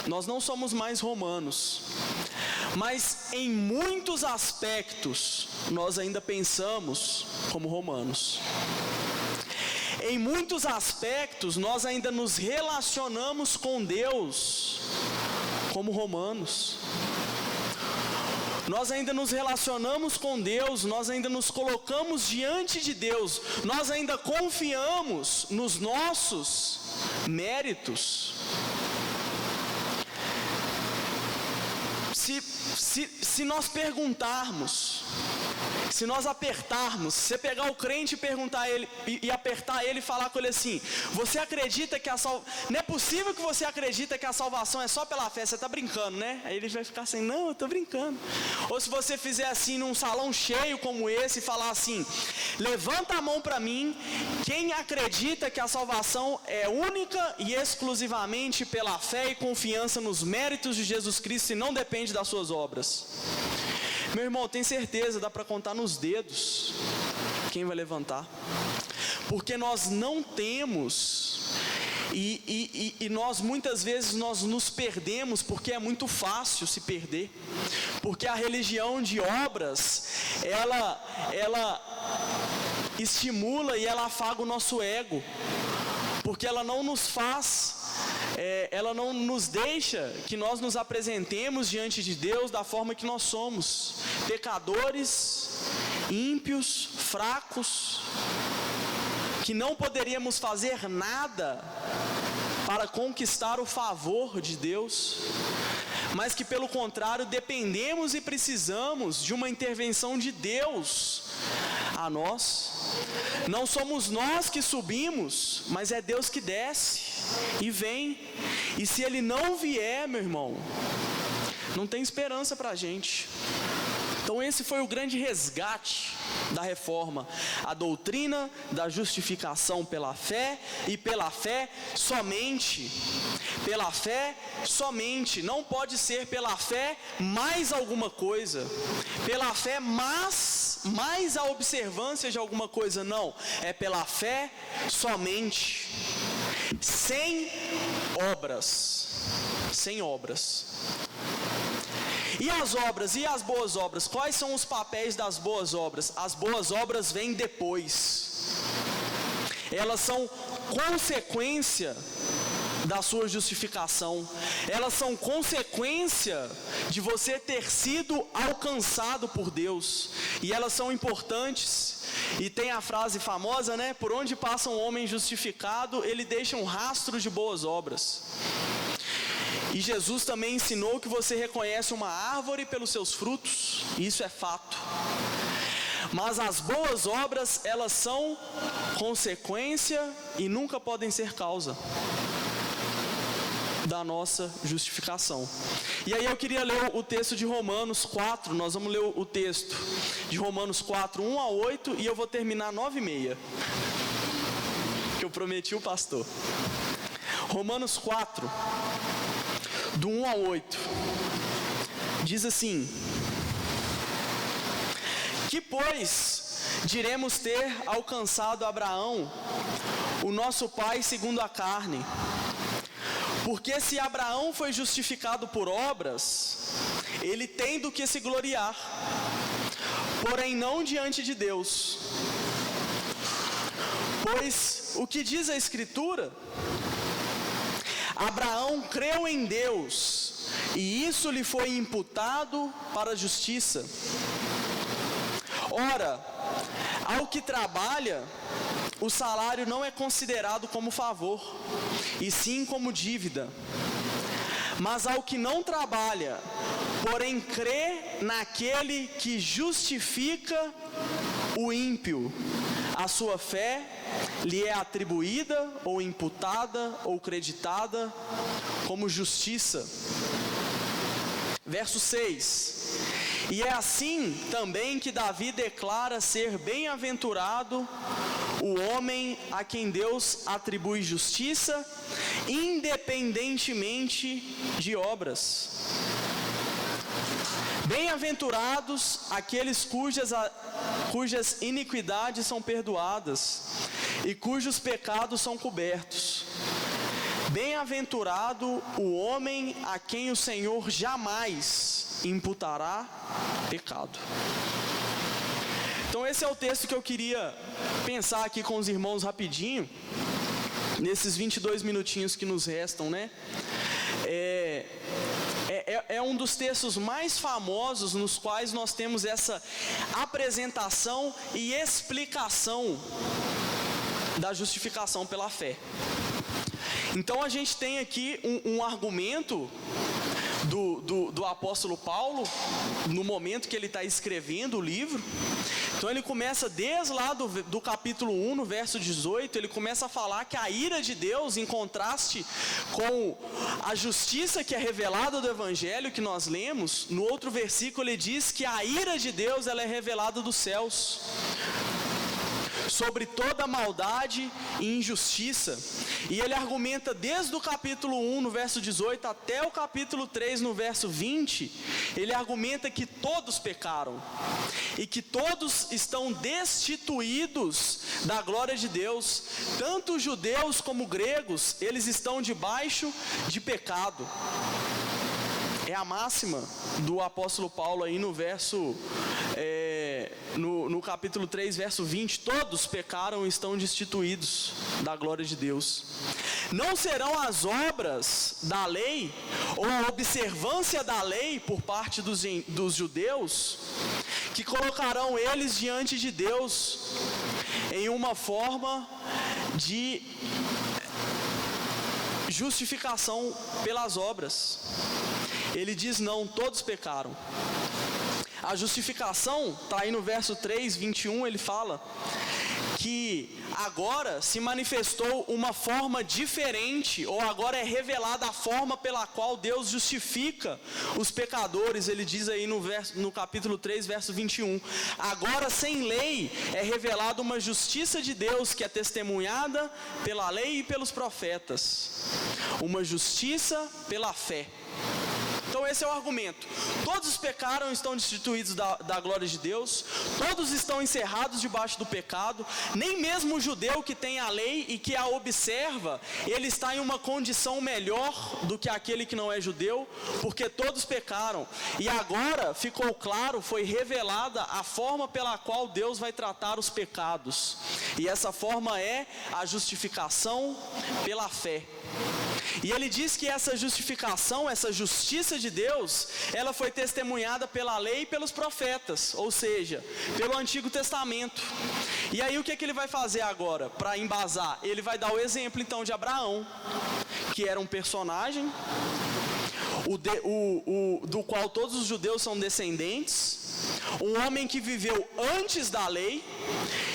Nós não somos mais romanos, mas em muitos aspectos nós ainda pensamos como romanos. Em muitos aspectos nós ainda nos relacionamos com Deus como romanos. Nós ainda nos relacionamos com Deus, nós ainda nos colocamos diante de Deus, nós ainda confiamos nos nossos méritos. Se nós perguntarmos, se nós apertarmos, se você pegar o crente e perguntar ele, e apertar ele e falar com ele assim: você acredita que não é possível que você acredita que a salvação é só pela fé, você está brincando, né? Aí ele vai ficar assim: não, eu estou brincando. Ou se você fizer assim num salão cheio como esse e falar assim: levanta a mão para mim, quem acredita que a salvação é única e exclusivamente pela fé e confiança nos méritos de Jesus Cristo e não depende das suas obras. Meu irmão, tem certeza, dá para contar nos dedos quem vai levantar, porque nós não temos, e nós muitas vezes nós nos perdemos, porque é muito fácil se perder, porque a religião de obras, ela estimula e ela afaga o nosso ego, porque ela não nos faz, ela não nos deixa que nós nos apresentemos diante de Deus da forma que nós somos, pecadores, ímpios, fracos, que não poderíamos fazer nada para conquistar o favor de Deus, mas que pelo contrário dependemos e precisamos de uma intervenção de Deus a nós. não somos nós que subimos, mas é Deus que desce e vem. E se Ele não vier, meu irmão, não tem esperança para a gente. Então esse foi o grande resgate da reforma, a doutrina da justificação pela fé, e pela fé somente. Pela fé somente, não pode ser pela fé mais alguma coisa, pela fé mais a observância de alguma coisa, não, é pela fé somente, sem obras, sem obras. E as obras, e as boas obras? Quais são os papéis das boas obras? As boas obras vêm depois. Elas são consequência da sua justificação. Elas são consequência de você ter sido alcançado por Deus. E elas são importantes. E tem a frase famosa, né? Por onde passa um homem justificado, ele deixa um rastro de boas obras. E Jesus também ensinou que você reconhece uma árvore pelos seus frutos, isso é fato. Mas as boas obras, elas são consequência e nunca podem ser causa da nossa justificação. E aí eu queria ler o texto de Romanos 4, nós vamos ler o texto de Romanos 4, 1 a 8, e eu vou terminar 9:30, que eu prometi o pastor. Romanos 4, do 1 ao 8, diz assim: que pois diremos ter alcançado Abraão, o nosso pai segundo a carne? Porque se Abraão foi justificado por obras, ele tem do que se gloriar, porém não diante de Deus. Pois o que diz a Escritura? Abraão creu em Deus, e isso lhe foi imputado para a justiça. Ora, ao que trabalha, o salário não é considerado como favor, e sim como dívida. Mas ao que não trabalha, porém crê naquele que justifica o ímpio, a sua fé lhe é atribuída, ou imputada, ou creditada como justiça. Verso 6: e é assim também que Davi declara ser bem-aventurado o homem a quem Deus atribui justiça, independentemente de obras. Bem-aventurados aqueles cujas iniquidades são perdoadas e cujos pecados são cobertos. Bem-aventurado o homem a quem o Senhor jamais imputará pecado. Então esse é o texto que eu queria pensar aqui com os irmãos rapidinho, nesses 22 minutinhos que nos restam, né? É um dos textos mais famosos nos quais nós temos essa apresentação e explicação da justificação pela fé. Então a gente tem aqui um argumento do apóstolo Paulo, no momento que ele está escrevendo o livro. Então ele começa desde lá do capítulo 1, no verso 18, ele começa a falar que a ira de Deus, em contraste com a justiça que é revelada do Evangelho, que nós lemos, no outro versículo ele diz que a ira de Deus, ela é revelada dos céus, sobre toda maldade e injustiça. E ele argumenta desde o capítulo 1, no verso 18, até o capítulo 3, no verso 20, ele argumenta que todos pecaram, e que todos estão destituídos da glória de Deus, tanto judeus como gregos, eles estão debaixo de pecado. É a máxima do apóstolo Paulo aí no verso, no capítulo 3, verso 20, todos pecaram e estão destituídos da glória de Deus. Não serão as obras da lei, ou a observância da lei por parte dos judeus, que colocarão eles diante de Deus em uma forma de justificação pelas obras. Ele diz não, todos pecaram. A justificação, está aí no verso 3, 21, ele fala que agora se manifestou uma forma diferente, ou agora é revelada a forma pela qual Deus justifica os pecadores. Ele diz aí no capítulo 3, verso 21, agora sem lei é revelada uma justiça de Deus que é testemunhada pela lei e pelos profetas, uma justiça pela fé. Então esse é o argumento. Todos pecaram e estão destituídos da glória de Deus. Todos estão encerrados debaixo do pecado. Nem mesmo o judeu que tem a lei e que a observa, ele está em uma condição melhor do que aquele que não é judeu, porque todos pecaram. E agora ficou claro, foi revelada a forma pela qual Deus vai tratar os pecados. E essa forma é a justificação pela fé. E ele diz que essa justificação, essa justiça de Deus, ela foi testemunhada pela lei e pelos profetas, ou seja, pelo Antigo Testamento. E aí o que ele vai fazer agora para embasar? Ele vai dar o exemplo então de Abraão, que era um personagem do qual todos os judeus são descendentes, um homem que viveu antes da lei.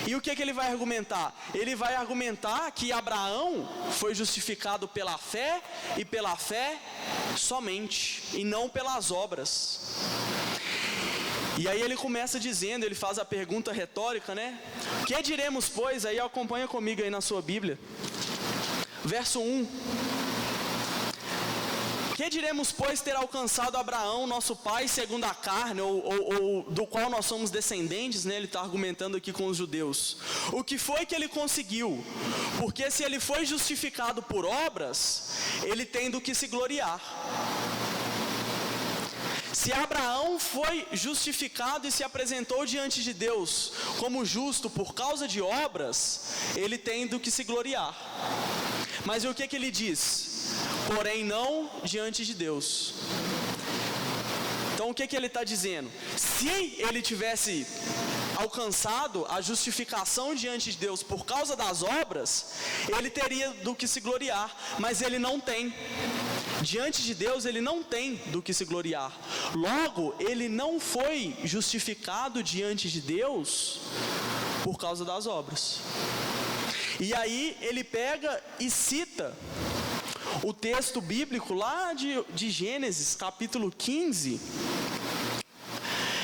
E o que ele vai argumentar? Ele vai argumentar que Abraão foi justificado pela fé, e pela fé somente, e não pelas obras. E aí ele começa dizendo, ele faz a pergunta retórica, né? Que diremos, pois? Aí acompanha comigo aí na sua Bíblia. Verso 1. Que diremos, pois, ter alcançado Abraão, nosso pai, segundo a carne, ou do qual nós somos descendentes, né? Ele está argumentando aqui com os judeus. O que foi que ele conseguiu? Porque se ele foi justificado por obras, ele tem do que se gloriar. Se Abraão foi justificado e se apresentou diante de Deus como justo por causa de obras, ele tem do que se gloriar. Mas o que ele diz? Porém não diante de Deus. Então o que ele está dizendo? Se ele tivesse alcançado a justificação diante de Deus por causa das obras, ele teria do que se gloriar, mas ele não tem. Diante de Deus ele não tem do que se gloriar. Logo, ele não foi justificado diante de Deus por causa das obras. E aí ele pega e cita o texto bíblico lá de Gênesis, capítulo 15,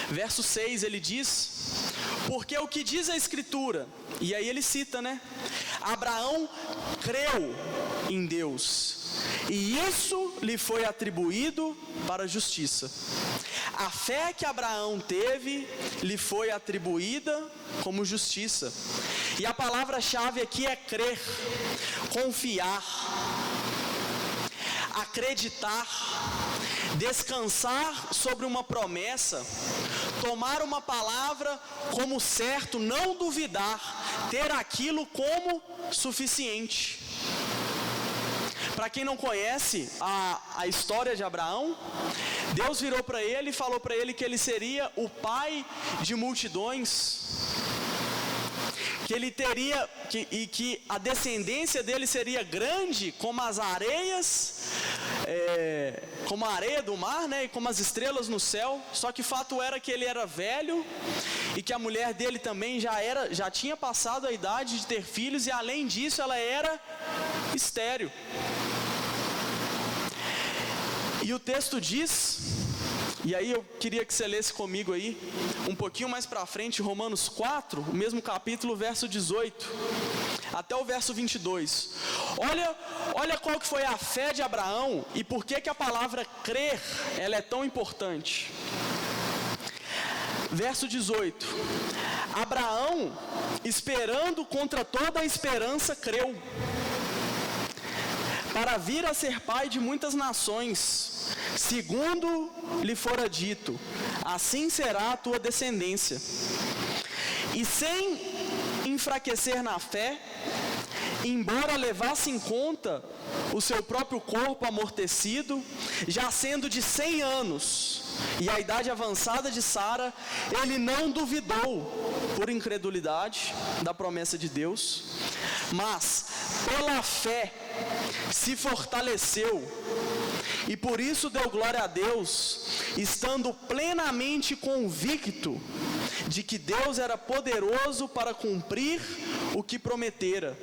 verso 6, ele diz: porque o que diz a Escritura, e aí ele cita, né? Abraão creu em Deus, e isso lhe foi atribuído para a justiça. A fé que Abraão teve lhe foi atribuída como justiça. E a palavra-chave aqui é crer, confiar, acreditar, descansar sobre uma promessa, tomar uma palavra como certo, não duvidar, ter aquilo como suficiente. Para quem não conhece a história de Abraão, Deus virou para ele e falou para ele que ele seria o pai de multidões, que ele teria, que a descendência dele seria grande como as areias, como a areia do mar, né, e como as estrelas no céu. Só que fato era que ele era velho e que a mulher dele também já tinha passado a idade de ter filhos, e além disso ela era estéril. E o texto diz, e aí eu queria que você lesse comigo aí, um pouquinho mais para frente, Romanos 4, o mesmo capítulo, verso 18, até o verso 22. Olha qual que foi a fé de Abraão e por que a palavra crer, ela é tão importante. Verso 18. Abraão, esperando contra toda a esperança, creu, para vir a ser pai de muitas nações, segundo lhe fora dito, assim será a tua descendência. E sem enfraquecer na fé, embora levasse em conta o seu próprio corpo amortecido, já sendo de 100 anos, e a idade avançada de Sara, ele não duvidou, por incredulidade, da promessa de Deus, mas pela fé se fortaleceu, e por isso deu glória a Deus, estando plenamente convicto de que Deus era poderoso para cumprir o que prometera,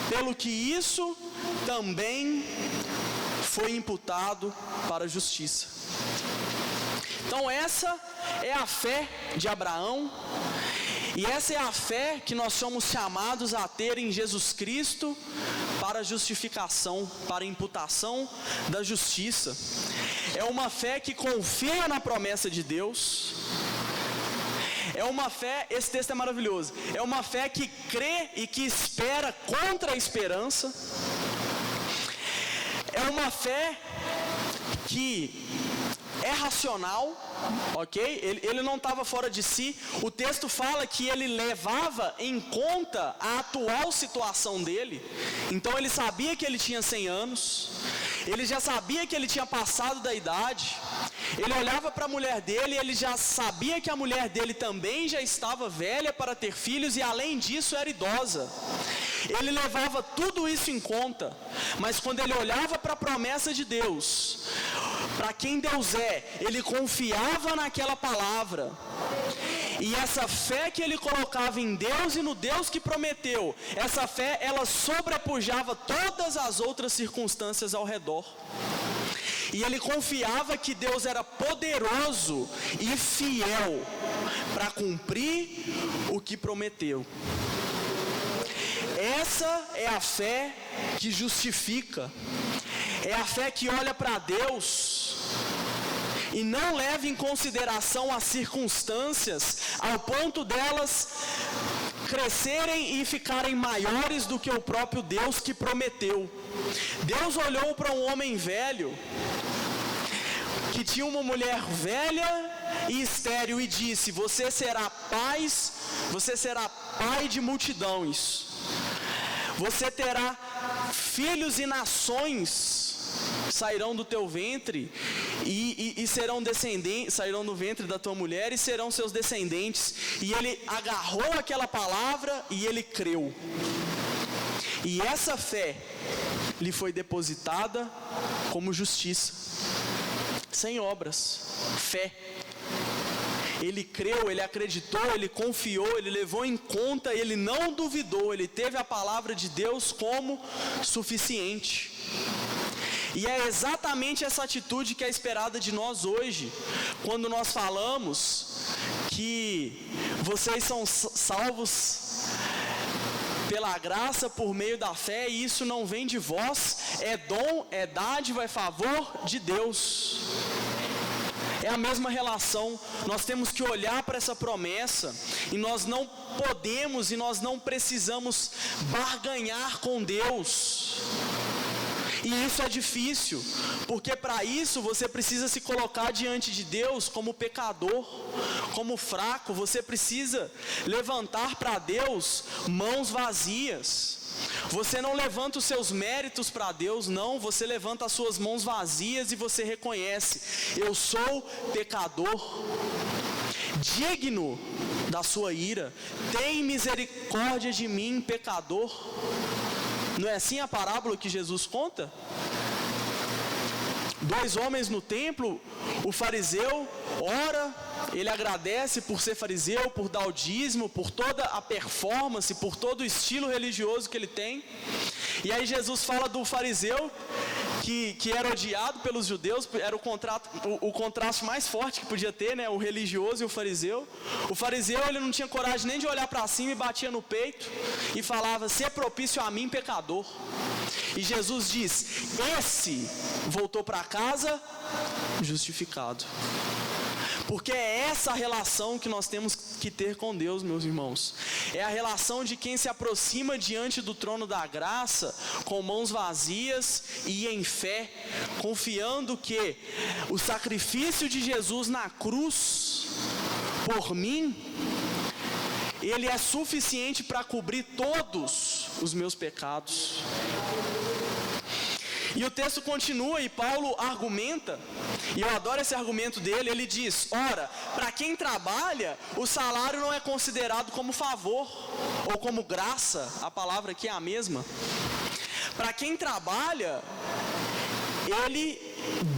pelo que isso também foi imputado para a justiça. Então essa é a fé de Abraão, e essa é a fé que nós somos chamados a ter em Jesus Cristo para a justificação, para a imputação da justiça. É uma fé que confia na promessa de Deus. É uma fé, esse texto é maravilhoso, é uma fé que crê e que espera contra a esperança. É uma fé que é racional, ok? Ele não estava fora de si. O texto fala que ele levava em conta a atual situação dele. Então ele sabia que ele tinha 100 anos, ele já sabia que ele tinha passado da idade. Ele olhava para a mulher dele e ele já sabia que a mulher dele também já estava velha para ter filhos e além disso era idosa. Ele levava tudo isso em conta, mas quando ele olhava para a promessa de Deus, para quem Deus é, ele confiava naquela palavra. E essa fé que ele colocava em Deus e no Deus que prometeu, essa fé ela sobrepujava todas as outras circunstâncias ao redor. E ele confiava que Deus era poderoso e fiel para cumprir o que prometeu. Essa é a fé que justifica. É a fé que olha para Deus e não leva em consideração as circunstâncias ao ponto delas crescerem e ficarem maiores do que o próprio Deus que prometeu. Deus olhou para um homem velho que tinha uma mulher velha e estéril e disse: você será pai de multidões, você terá filhos e nações sairão do teu ventre e serão descendentes, sairão do ventre da tua mulher e serão seus descendentes. E ele agarrou aquela palavra e ele creu. E essa fé lhe foi depositada como justiça, sem obras, fé. Ele creu, ele acreditou, ele confiou, ele levou em conta, ele não duvidou, ele teve a palavra de Deus como suficiente. E é exatamente essa atitude que é esperada de nós hoje, quando nós falamos que vocês são salvos pela graça por meio da fé, e isso não vem de vós, é dom, é dádiva, é favor de Deus. É a mesma relação. Nós temos que olhar para essa promessa e nós não podemos e nós não precisamos barganhar com Deus. E isso é difícil, porque para isso você precisa se colocar diante de Deus como pecador, como fraco. Você precisa levantar para Deus mãos vazias. Você não levanta os seus méritos para Deus, não. Você levanta as suas mãos vazias e você reconhece: eu sou pecador, digno da sua ira. Tem misericórdia de mim, pecador. Não é assim a parábola que Jesus conta? 2 homens no templo, o fariseu ora, ele agradece por ser fariseu, por dar o dízimo, por toda a performance, por todo o estilo religioso que ele tem. E aí Jesus fala do fariseu que era odiado pelos judeus, era o contraste mais forte que podia ter, né? O religioso e o fariseu. O fariseu, ele não tinha coragem nem de olhar para cima e batia no peito e falava: "Se é propício a mim, pecador". E Jesus diz: esse voltou para casa justificado. Porque é essa a relação que nós temos que ter com Deus, meus irmãos. É a relação de quem se aproxima diante do trono da graça com mãos vazias e em fé, confiando que o sacrifício de Jesus na cruz por mim, ele é suficiente para cobrir todos os meus pecados. E o texto continua e Paulo argumenta, e eu adoro esse argumento dele. Ele diz: ora, para quem trabalha, o salário não é considerado como favor ou como graça, a palavra aqui é a mesma. Para quem trabalha, ele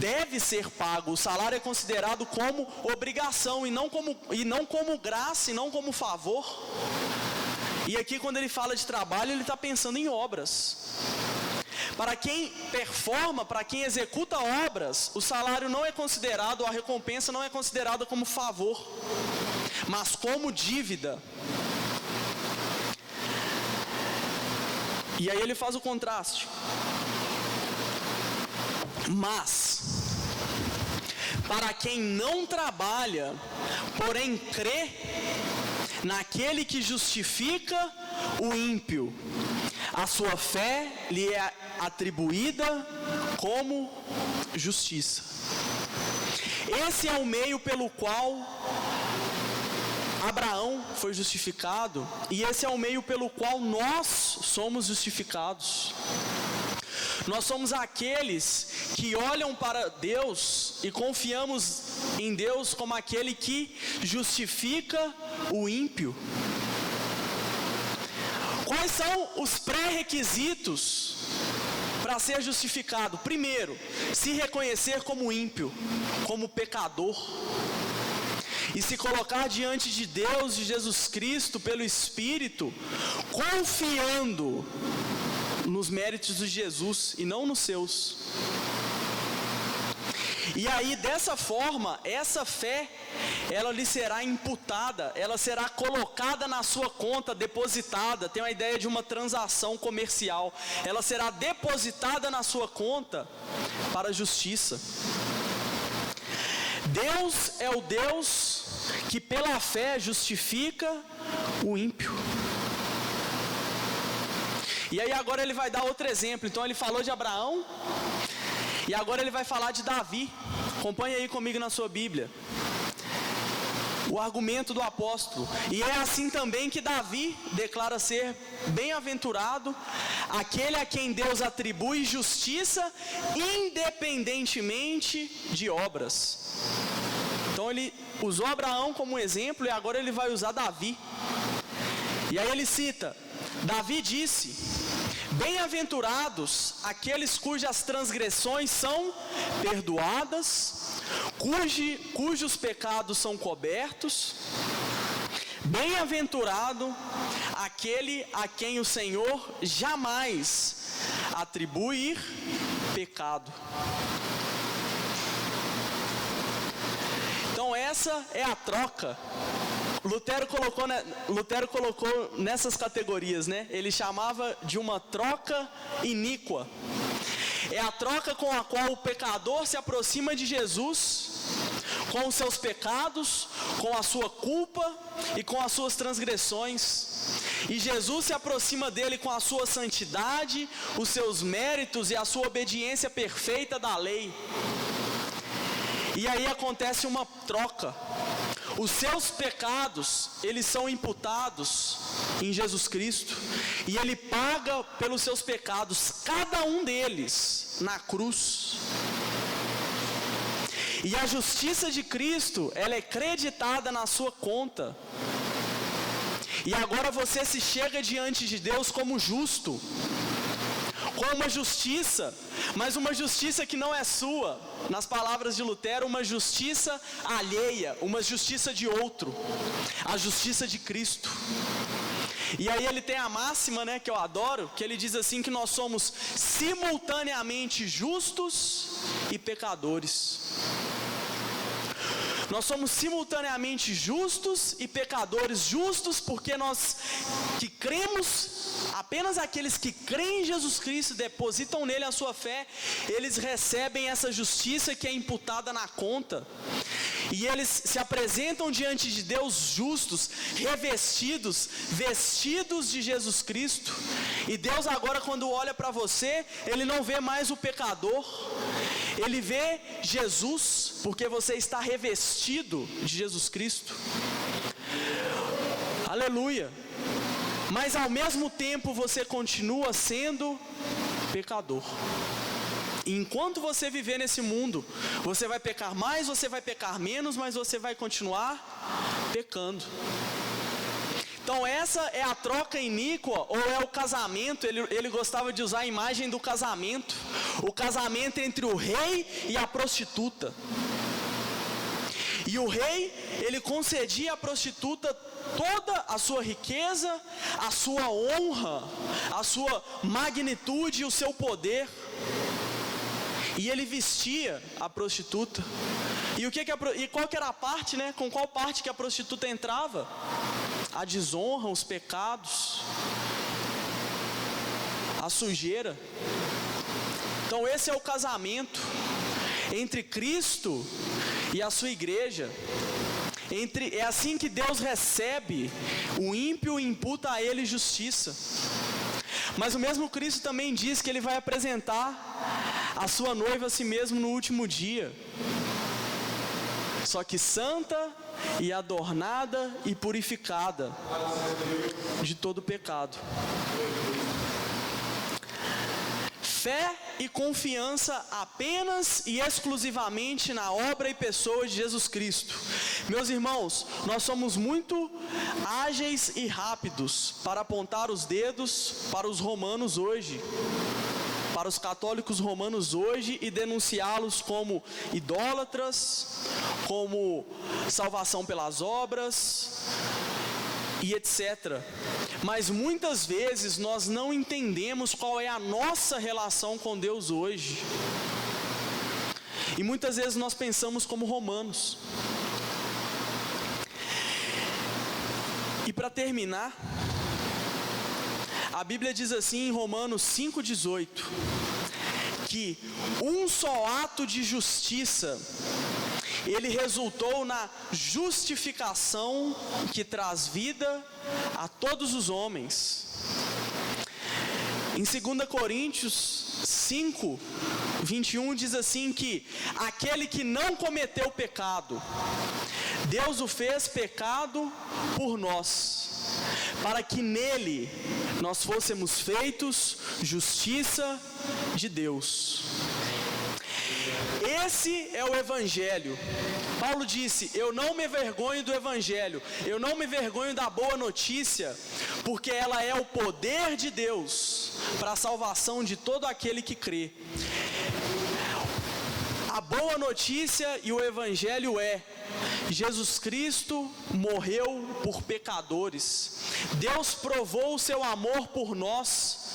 deve ser pago. O salário é considerado como obrigação e não como graça e não como favor. E aqui, quando ele fala de trabalho, ele está pensando em obras. Para quem performa, para quem executa obras, o salário não é considerado, a recompensa não é considerada como favor, mas como dívida. E aí ele faz o contraste. Mas, para quem não trabalha, porém crê naquele que justifica o ímpio, a sua fé lhe é atribuída como justiça. Esse é o meio pelo qual Abraão foi justificado, e esse é o meio pelo qual nós somos justificados. Nós somos aqueles que olham para Deus e confiamos em Deus como aquele que justifica o ímpio. Quais são os pré-requisitos para ser justificado? Primeiro, se reconhecer como ímpio, como pecador, e se colocar diante de Deus, de Jesus Cristo, pelo Espírito, confiando nos méritos de Jesus e não nos seus. E aí, dessa forma, essa fé, ela lhe será imputada, ela será colocada na sua conta, depositada. Tem uma ideia de uma transação comercial. Ela será depositada na sua conta para a justiça. Deus é o Deus que pela fé justifica o ímpio. E aí agora ele vai dar outro exemplo. Então ele falou de Abraão, e agora ele vai falar de Davi. Acompanhe aí comigo na sua Bíblia o argumento do apóstolo. E é assim também que Davi declara ser bem-aventurado aquele a quem Deus atribui justiça independentemente de obras. Então ele usou Abraão como exemplo, e agora ele vai usar Davi. E aí ele cita: Davi disse: bem-aventurados aqueles cujas transgressões são perdoadas, cujos pecados são cobertos. Bem-aventurado aquele a quem o Senhor jamais atribuir pecado. Então essa é a troca. Lutero colocou nessas categorias, né? Ele chamava de uma troca iníqua. É a troca com a qual o pecador se aproxima de Jesus, com os seus pecados, com a sua culpa e com as suas transgressões. E Jesus se aproxima dele com a sua santidade, os seus méritos e a sua obediência perfeita da lei. E aí acontece uma troca. Os seus pecados, eles são imputados em Jesus Cristo, e Ele paga pelos seus pecados, cada um deles, na cruz. E a justiça de Cristo, ela é creditada na sua conta. E agora você se chega diante de Deus como justo, com uma justiça, mas uma justiça que não é sua. Nas palavras de Lutero, uma justiça alheia, uma justiça de outro, a justiça de Cristo. E aí ele tem a máxima, né, que eu adoro, que ele diz assim, que nós somos simultaneamente justos e pecadores. Nós somos simultaneamente justos e pecadores. Justos porque nós que cremos, apenas aqueles que creem em Jesus Cristo, depositam nele a sua fé, eles recebem essa justiça que é imputada na conta. E eles se apresentam diante de Deus justos, revestidos, vestidos de Jesus Cristo. E Deus agora, quando olha para você, Ele não vê mais o pecador, Ele vê Jesus, porque você está revestido de Jesus Cristo. Aleluia! Mas ao mesmo tempo você continua sendo pecador. E enquanto você viver nesse mundo, você vai pecar mais, você vai pecar menos, mas você vai continuar pecando. Então essa é a troca iníqua, ou é o casamento. Ele gostava de usar a imagem do casamento. O casamento entre o rei e a prostituta. E o rei, ele concedia à prostituta toda a sua riqueza, a sua honra, a sua magnitude e o seu poder. E ele vestia a prostituta. E qual que era a parte, né? Com qual parte que a prostituta entrava? A desonra, os pecados, a sujeira. Então esse é o casamento entre Cristo e a sua igreja. É assim que Deus recebe o ímpio e imputa a ele justiça. Mas o mesmo Cristo também diz que ele vai apresentar a sua noiva a si mesmo no último dia. Só que santa e adornada e purificada de todo pecado. Fé e confiança apenas e exclusivamente na obra e pessoa de Jesus Cristo. Meus irmãos, nós somos muito ágeis e rápidos para apontar os dedos para os romanos hoje, para os católicos romanos hoje, e denunciá-los como idólatras, como salvação pelas obras e etc. Mas muitas vezes nós não entendemos qual é a nossa relação com Deus hoje. E muitas vezes nós pensamos como romanos. E para terminar, a Bíblia diz assim em Romanos 5,18, que um só ato de justiça, ele resultou na justificação que traz vida a todos os homens. Em 2 Coríntios 5:21 diz assim que aquele que não cometeu pecado, Deus o fez pecado por nós, para que nele nós fôssemos feitos justiça de Deus. Esse é o Evangelho. Paulo disse: eu não me envergonho do Evangelho, eu não me envergonho da boa notícia, porque ela é o poder de Deus para a salvação de todo aquele que crê. A boa notícia e o Evangelho é: Jesus Cristo morreu por pecadores. Deus provou o seu amor por nós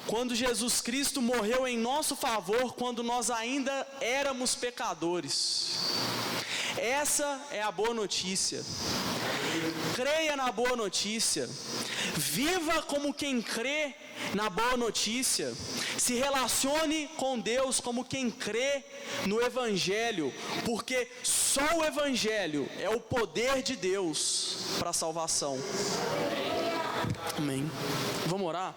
quando Jesus Cristo morreu em nosso favor, quando nós ainda éramos pecadores. Essa é a boa notícia. Creia na boa notícia. Viva como quem crê na boa notícia. Se relacione com Deus como quem crê no Evangelho, porque só o Evangelho é o poder de Deus para a salvação. Amém. Vamos orar?